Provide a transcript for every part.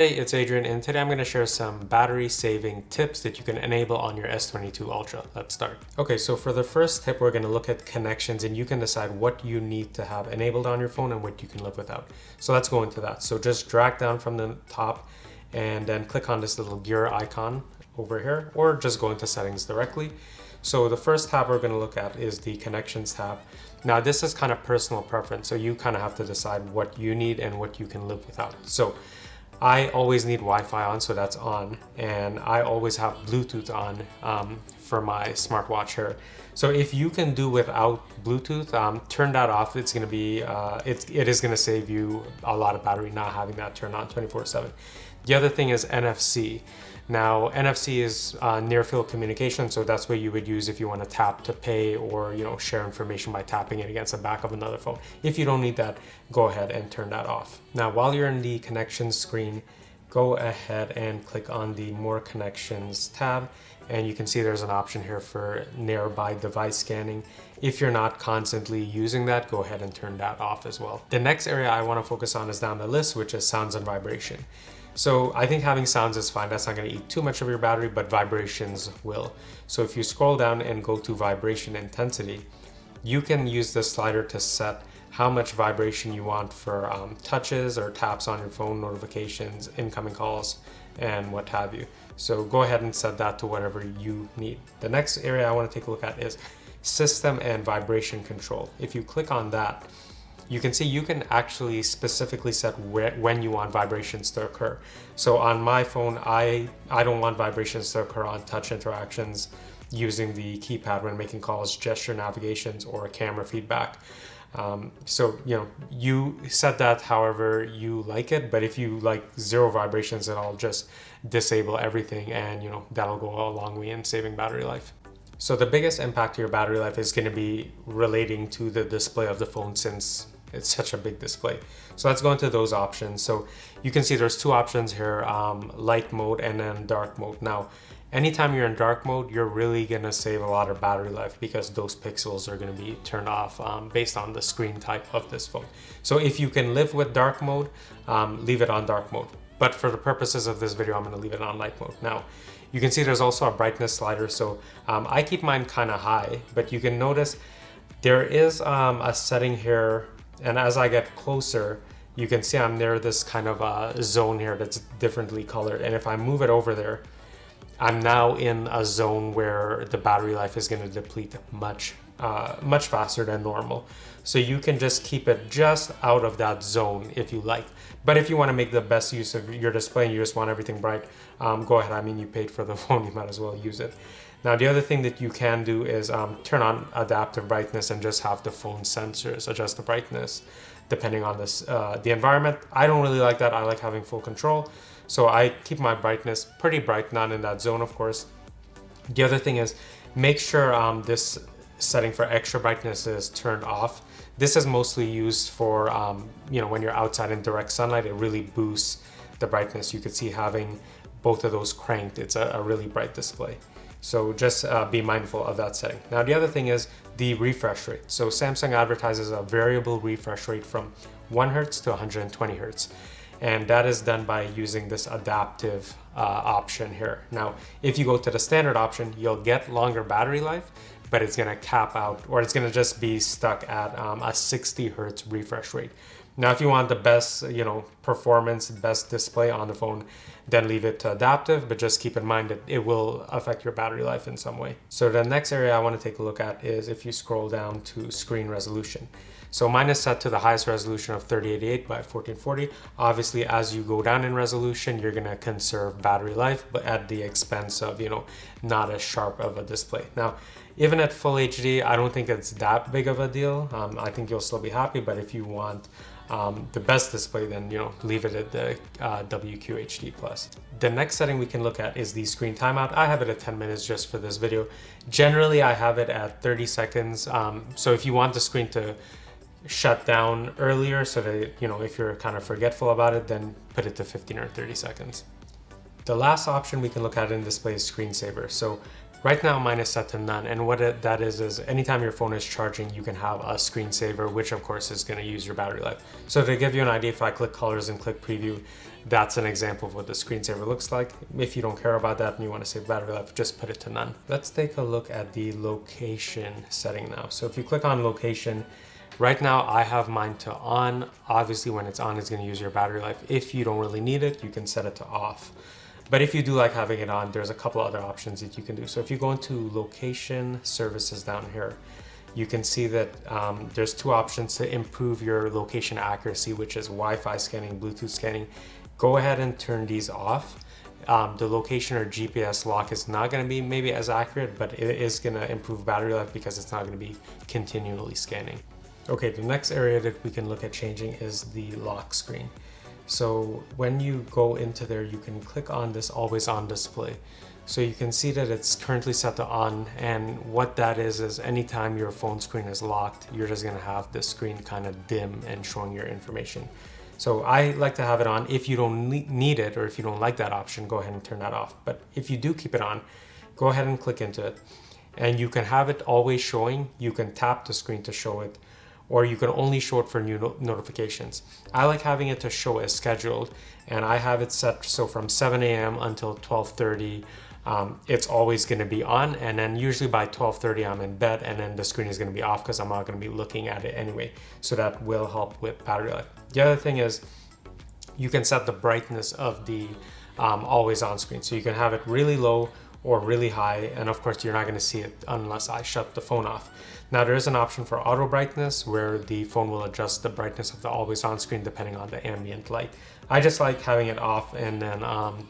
Hey, it's Adrian, and today I'm going to share some battery saving tips that you can enable on your S22 Ultra. Let's start. Okay, so for the first tip, we're going to look at connections, and you can decide what you need to have enabled on your phone and what you can live without. So let's go into that. So just drag down from the top and then click on this little gear icon over here, or just go into settings directly. So the first tab we're going to look at is the connections tab. Now this is kind of personal preference, so you kind of have to decide what you need and what you can live without. So I always need Wi-Fi on, so that's on, and I always have Bluetooth on for my smartwatch here. So if you can do without Bluetooth, turn that off. It's going to be it is going to save you a lot of battery not having that turned on 24/7. The other thing is NFC. Now NFC is near field communication, so that's what you would use if you want to tap to pay or share information by tapping it against the back of another phone. If you don't need that, go ahead and turn that off. Now while you're in the connections screen, go ahead and click on the more connections tab, and you can see there's an option here for nearby device scanning. If you're not constantly using that, go ahead and turn that off as well. The next area I want to focus on is down the list, which is sounds and vibration. So I think having sounds is fine. That's not going to eat too much of your battery, but vibrations will. So if you scroll down and go to vibration intensity, you can use the slider to set how much vibration you want for touches or taps on your phone, notifications, incoming calls, and what have you. So go ahead and set that to whatever you need. The next area I want to take a look at is system and vibration control. If you click on that, you can see you can actually specifically set when you want vibrations to occur. So on my phone, I don't want vibrations to occur on touch interactions using the keypad when making calls, gesture navigations, or camera feedback. So you set that however you like it, but if you like zero vibrations, then I'll just disable everything, and that'll go a long way in saving battery life. So the biggest impact to your battery life is going to be relating to the display of the phone, since it's such a big display. So let's go into those options. So you can see there's two options here, light mode and then dark mode. Now, anytime you're in dark mode, you're really gonna save a lot of battery life because those pixels are gonna be turned off based on the screen type of this phone. So if you can live with dark mode, leave it on dark mode. But for the purposes of this video, I'm gonna leave it on light mode. Now, you can see there's also a brightness slider. So I keep mine kind of high, but you can notice there is a setting here, and as I get closer, you can see I'm near this kind of zone here that's differently colored. And if I move it over there, I'm now in a zone where the battery life is going to deplete much faster than normal. So you can just keep it just out of that zone if you like. But if you want to make the best use of your display and you just want everything bright, go ahead. I mean, you paid for the phone, you might as well use it. Now, the other thing that you can do is turn on adaptive brightness and just have the phone sensors adjust the brightness depending on the environment. I don't really like that. I like having full control. So I keep my brightness pretty bright, not in that zone, of course. The other thing is make sure this setting for extra brightness is turned off. This is mostly used for, when you're outside in direct sunlight, it really boosts the brightness. You could see having both of those cranked, it's a really bright display. So just be mindful of that setting. Now, the other thing is the refresh rate. So Samsung advertises a variable refresh rate from 1 Hz to 120 Hz. And that is done by using this adaptive option here. Now, if you go to the standard option, you'll get longer battery life, but it's gonna cap out, or it's gonna just be stuck at a 60 Hertz refresh rate. Now, if you want the best, performance, best display on the phone, then leave it to adaptive, but just keep in mind that it will affect your battery life in some way. So the next area I want to take a look at is if you scroll down to screen resolution. So mine is set to the highest resolution of 3088 by 1440. Obviously, as you go down in resolution, you're gonna conserve battery life, but at the expense of, not as sharp of a display. Now, even at full HD, I don't think it's that big of a deal. I think you'll still be happy, but if you want the best display, then leave it at the WQHD+. The next setting we can look at is the screen timeout. I have it at 10 minutes just for this video. Generally, I have it at 30 seconds. So if you want the screen to shut down earlier, so that if you're kind of forgetful about it, then put it to 15 or 30 seconds. The last option we can look at in display is screensaver. So Right now mine is set to none, and what that is anytime your phone is charging, you can have a screensaver, which of course is going to use your battery life. So to give you an idea, if I click colors and click preview, that's an example of what the screensaver looks like. If you don't care about that and you want to save battery life, just put it to none. Let's take a look at the location setting now. So if you click on location, right now I have mine to on. Obviously when it's on, it's going to use your battery life. If you don't really need it, you can set it to off. But if you do like having it on, there's a couple other options that you can do. So if you go into location services down here, you can see that there's two options to improve your location accuracy, which is Wi-Fi scanning, Bluetooth scanning. Go ahead and turn these off. The location or GPS lock is not going to be maybe as accurate, but it is going to improve battery life because it's not going to be continually scanning. Okay, the next area that we can look at changing is the lock screen. So when you go into there, you can click on this always on display. So you can see that it's currently set to on, and what that is anytime your phone screen is locked, you're just going to have the screen kind of dim and showing your information. So I like to have it on. If you don't need it, or if you don't like that option, go ahead and turn that off. But if you do keep it on, go ahead and click into it. And you can have it always showing. You can tap the screen to show it, or you can only show it for new notifications. I like having it to show as scheduled, and I have it set so from 7 a.m. until 12:30, it's always gonna be on, and then usually by 12:30 I'm in bed, and then the screen is gonna be off because I'm not gonna be looking at it anyway. So that will help with battery life. The other thing is you can set the brightness of the always on screen. So you can have it really low or really high, and of course you're not going to see it unless I shut the phone off. Now there is an option for auto brightness where the phone will adjust the brightness of the always on screen depending on the ambient light. I just like having it off and then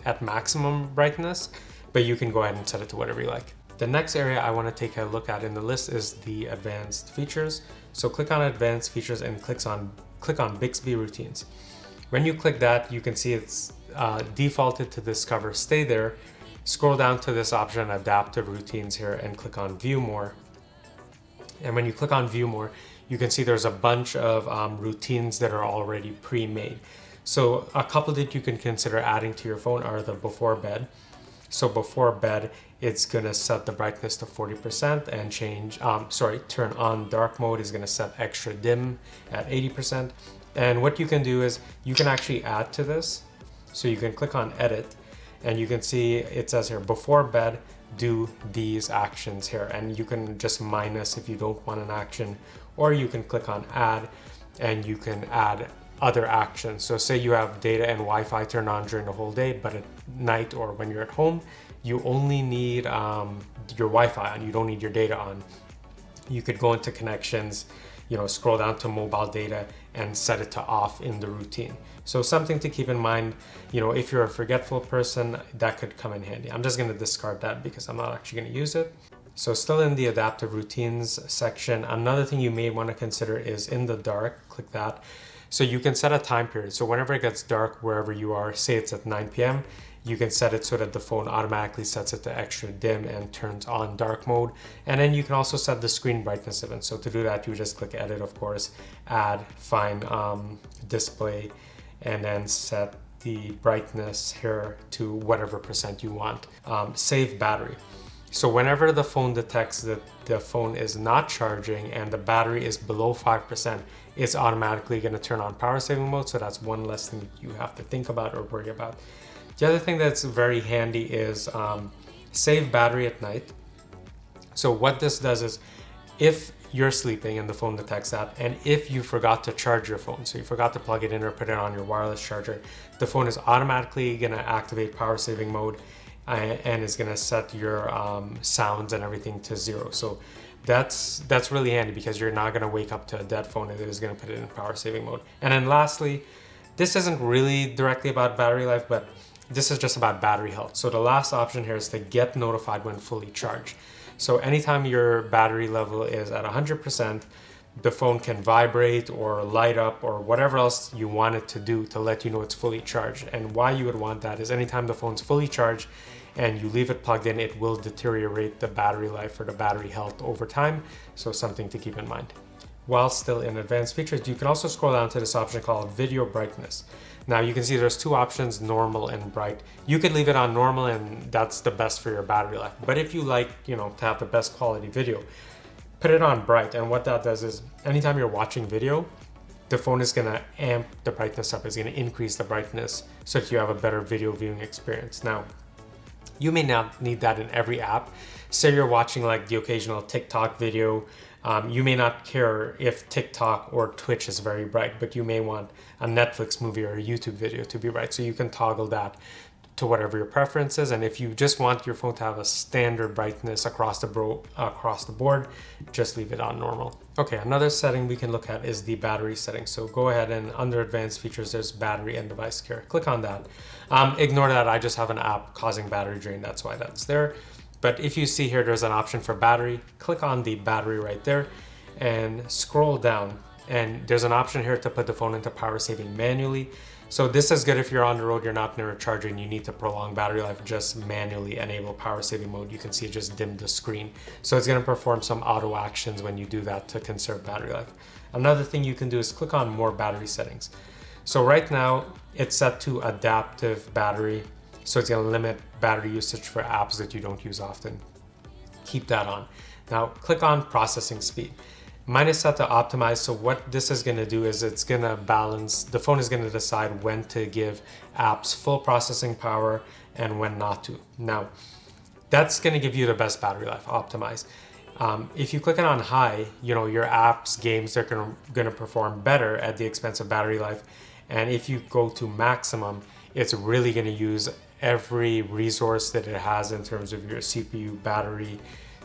at maximum brightness, but you can go ahead and set it to whatever you like. The next area I want to take a look at in the list is the advanced features. So click on advanced features and click on Bixby Routines. When you click that, you can see it's defaulted to discover stay there. Scroll down to this option, adaptive routines here, and click on view more. And when you click on view more, you can see there's a bunch of routines that are already pre-made. So a couple that you can consider adding to your phone are the before bed. So before bed, it's gonna set the brightness to 40% and turn on dark mode is gonna set extra dim at 80%. And what you can do is you can actually add to this. So you can click on edit, and you can see it says here, before bed, do these actions here. And you can just minus if you don't want an action, or you can click on add and you can add other actions. So say you have data and Wi-Fi turned on during the whole day, but at night or when you're at home, you only need your Wi-Fi on, you don't need your data on. You could go into connections, scroll down to mobile data and set it to off in the routine. So something to keep in mind, if you're a forgetful person, that could come in handy. I'm just going to discard that because I'm not actually going to use it. So still in the adaptive routines section, another thing you may want to consider is in the dark, click that. So you can set a time period. So whenever it gets dark, wherever you are, say it's at 9 p.m., you can set it so that the phone automatically sets it to extra dim and turns on dark mode. And then you can also set the screen brightness event. So to do that, you just click edit, of course, add, find display, and then set the brightness here to whatever percent you want. Save battery. So whenever the phone detects that the phone is not charging and the battery is below 5%, it's automatically going to turn on power saving mode. So that's one less thing you have to think about or worry about. The other thing that's very handy is save battery at night. So what this does is if you're sleeping and the phone detects that, and if you forgot to charge your phone, so you forgot to plug it in or put it on your wireless charger, the phone is automatically going to activate power saving mode and is going to set your sounds and everything to 0. So that's really handy because you're not going to wake up to a dead phone, and it is going to put it in power saving mode. And then lastly, this isn't really directly about battery life, but this is just about battery health. So the last option here is to get notified when fully charged. So anytime your battery level is at 100%, the phone can vibrate or light up or whatever else you want it to do to let you know it's fully charged. And why you would want that is anytime the phone's fully charged and you leave it plugged in, it will deteriorate the battery life or the battery health over time. So something to keep in mind. While still in advanced features, you can also scroll down to this option called video brightness. Now you can see there's two options, normal and bright. You could leave it on normal and that's the best for your battery life. But if you like, to have the best quality video, put it on bright. And what that does is anytime you're watching video, the phone is gonna amp the brightness up. It's gonna increase the brightness so that you have a better video viewing experience. Now, you may not need that in every app. Say you're watching like the occasional TikTok video. You may not care if TikTok or Twitch is very bright, but you may want a Netflix movie or a YouTube video to be bright. So you can toggle that to whatever your preference is. And if you just want your phone to have a standard brightness across the board, just leave it on normal. Okay, another setting we can look at is the battery setting. So go ahead and under advanced features, there's battery and device care. Click on that. Ignore that, I just have an app causing battery drain. That's why that's there. But if you see here, there's an option for battery. Click on the battery right there and scroll down. And there's an option here to put the phone into power saving manually. So this is good if you're on the road, you're not near a charger and you need to prolong battery life, just manually enable power saving mode. You can see it just dimmed the screen. So it's gonna perform some auto actions when you do that to conserve battery life. Another thing you can do is click on more battery settings. So right now it's set to adaptive battery. So it's gonna limit battery usage for apps that you don't use often. Keep that on. Now click on processing speed. Mine is set to optimize, so what this is gonna do is it's gonna balance, the phone is gonna decide when to give apps full processing power and when not to. Now, that's gonna give you the best battery life, optimize. If you click it on high, your apps, games, they're gonna perform better at the expense of battery life. And if you go to maximum, it's really gonna use every resource that it has in terms of your CPU, battery,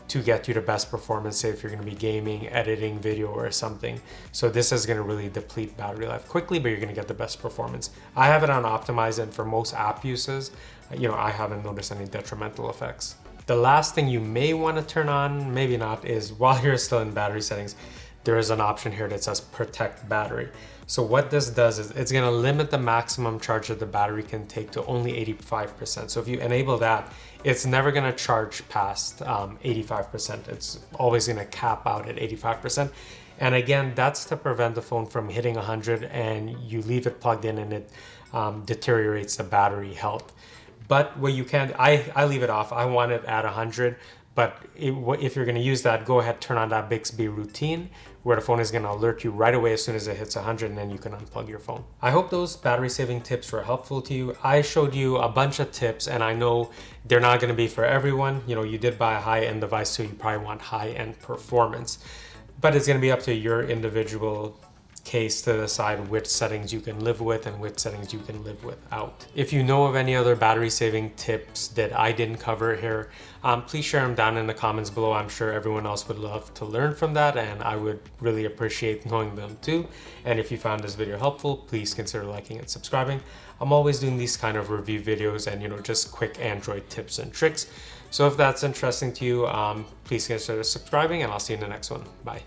to get you the best performance, say if you're gonna be gaming, editing video or something. So this is gonna really deplete battery life quickly, but you're gonna get the best performance. I have it on optimize, and for most app uses, I haven't noticed any detrimental effects. The last thing you may wanna turn on, maybe not, is while you're still in battery settings, there is an option here that says protect battery. So what this does is it's gonna limit the maximum charge that the battery can take to only 85%. So if you enable that, it's never gonna charge past 85%. It's always gonna cap out at 85%. And again, that's to prevent the phone from hitting 100 and you leave it plugged in and it deteriorates the battery health. But what you can, I leave it off. I want it at 100. But if you're gonna use that, go ahead, turn on that Bixby routine where the phone is gonna alert you right away as soon as it hits 100, and then you can unplug your phone. I hope those battery saving tips were helpful to you. I showed you a bunch of tips and I know they're not gonna be for everyone. You did buy a high-end device, so you probably want high-end performance. But it's gonna be up to your individual case to decide which settings you can live with and which settings you can live without. If you know of any other battery saving tips that I didn't cover here, please share them down in the comments below. I'm sure everyone else would love to learn from that, and I would really appreciate knowing them too. And if you found this video helpful, please consider liking and subscribing. I'm always doing these kind of review videos and just quick Android tips and tricks. So if that's interesting to you, please consider subscribing, and I'll see you in the next one. Bye.